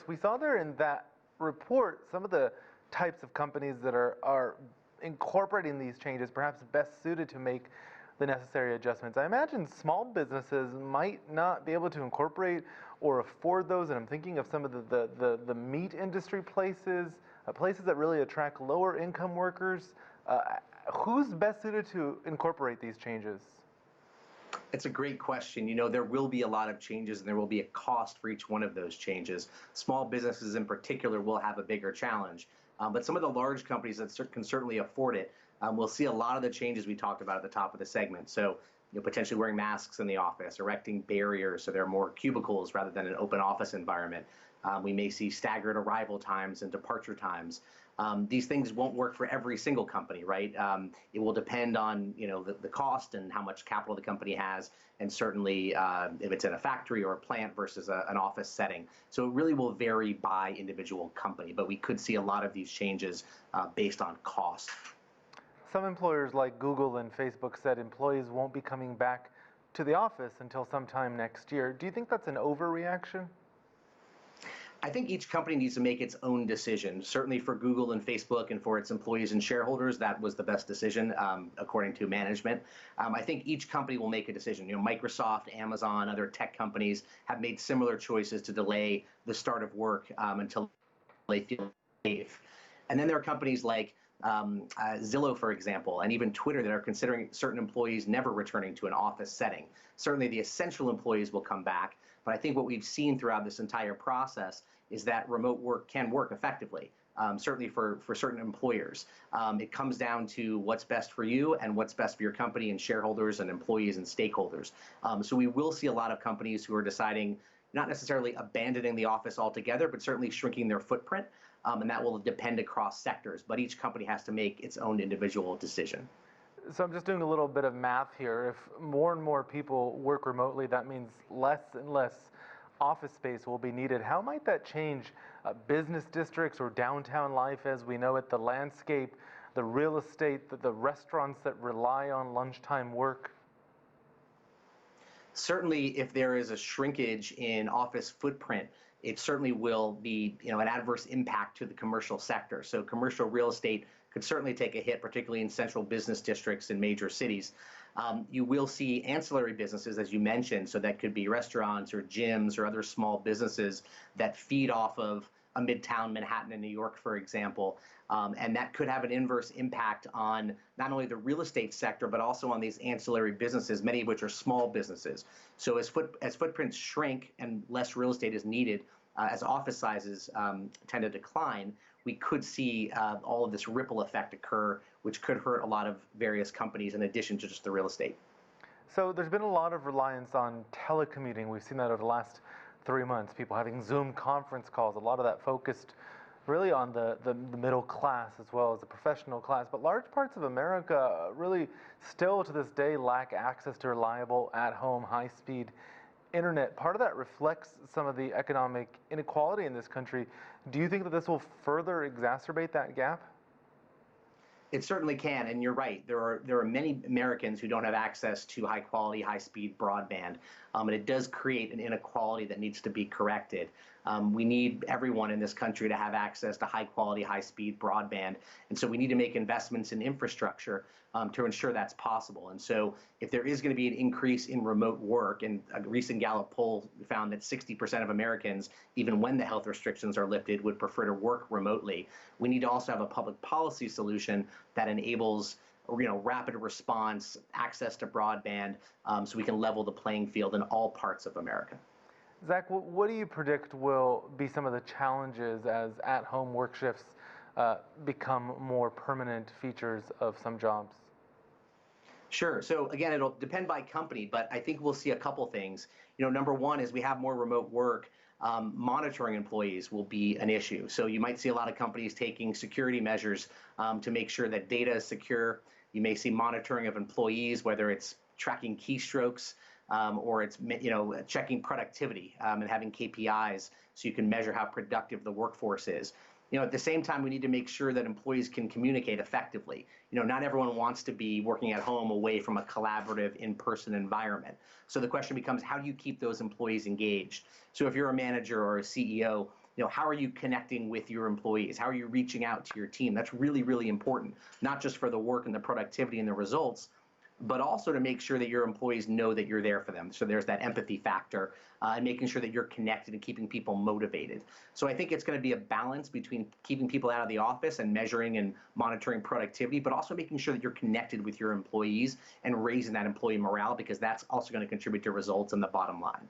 We saw there in that report some of the types of companies that are incorporating these changes, perhaps best suited to make the necessary adjustments. I imagine small businesses might not be able to incorporate or afford those, and I'm thinking of some of the meat industry places, places that really attract lower income workers. Uh, who's best suited to incorporate these changes? It's a great question. There will be a lot of changes and there will be a cost for each one of those changes. Small businesses in particular will have a bigger challenge. But some of the large companies that can certainly afford it will see a lot of the changes we talked about at the top of the segment. So, potentially wearing masks in the office, erecting barriers so there are more cubicles rather than an open office environment. We may see staggered arrival times and departure times. These things won't work for every single company, right? It will depend on the cost and how much capital the company has, and certainly if it's in a factory or a plant versus an office setting. So it really will vary by individual company, but we could see a lot of these changes based on cost. Some employers like Google and Facebook said employees won't be coming back to the office until sometime next year. Do you think that's an overreaction? I think each company needs to make its own decision. Certainly for Google and Facebook and for its employees and shareholders, that was the best decision, according to management. I think each company will make a decision. Microsoft, Amazon, other tech companies have made similar choices to delay the start of work until they feel safe. And then there are companies like Zillow, for example, and even Twitter that are considering certain employees never returning to an office setting. Certainly the essential employees will come back, but I think what we've seen throughout this entire process is that remote work can work effectively, certainly for certain employers. It comes down to what's best for you and what's best for your company and shareholders and employees and stakeholders. So we will see a lot of companies who are deciding not necessarily abandoning the office altogether, but certainly shrinking their footprint. And that will depend across sectors, but each company has to make its own individual decision. So I'm just doing a little bit of math here. If more and more people work remotely, that means less and less office space will be needed. How might that change business districts or downtown life as we know it, the landscape, the real estate, the restaurants that rely on lunchtime work? Certainly, if there is a shrinkage in office footprint, it certainly will be, an adverse impact to the commercial sector. So commercial real estate could certainly take a hit, particularly in central business districts in major cities. You will see ancillary businesses, as you mentioned, so that could be restaurants or gyms or other small businesses that feed off of a midtown Manhattan in New York, for example. And that could have an inverse impact on not only the real estate sector, but also on these ancillary businesses, many of which are small businesses. So as footprints shrink and less real estate is needed, as office sizes tend to decline, we could see all of this ripple effect occur, which could hurt a lot of various companies in addition to just the real estate. So there's been a lot of reliance on telecommuting. We've seen that over the last 3 months, people having Zoom conference calls, a lot of that focused really on the middle class as well as the professional class. But large parts of America really still to this day lack access to reliable, at-home, high-speed internet. Part of that reflects some of the economic inequality in this country. Do you think that this will further exacerbate that gap? It certainly can, and you're right. There are many Americans who don't have access to high quality, high speed broadband, and it does create an inequality that needs to be corrected. We need everyone in this country to have access to high quality, high speed broadband, and so we need to make investments in infrastructure to ensure that's possible. And so, if there is going to be an increase in remote work, and a recent Gallup poll found that 60% of Americans, even when the health restrictions are lifted, would prefer to work remotely. We need to also have a public policy solution that enables rapid response, access to broadband, so we can level the playing field in all parts of America. Zach, what do you predict will be some of the challenges as at-home work shifts become more permanent features of some jobs? Sure. So again, it'll depend by company, but I think we'll see a couple things. Number one is we have more remote work. Monitoring employees will be an issue. So you might see a lot of companies taking security measures to make sure that data is secure. You may see monitoring of employees, whether it's tracking keystrokes or it's checking productivity and having KPIs so you can measure how productive the workforce is. At the same time, we need to make sure that employees can communicate effectively. Not everyone wants to be working at home away from a collaborative in-person environment. So the question becomes, how do you keep those employees engaged? So if you're a manager or a CEO, how are you connecting with your employees? How are you reaching out to your team? That's really, really important, not just for the work and the productivity and the results, but also to make sure that your employees know that you're there for them. So there's that empathy factor, and making sure that you're connected and keeping people motivated. So I think it's going to be a balance between keeping people out of the office and measuring and monitoring productivity, but also making sure that you're connected with your employees and raising that employee morale, because that's also going to contribute to results and the bottom line.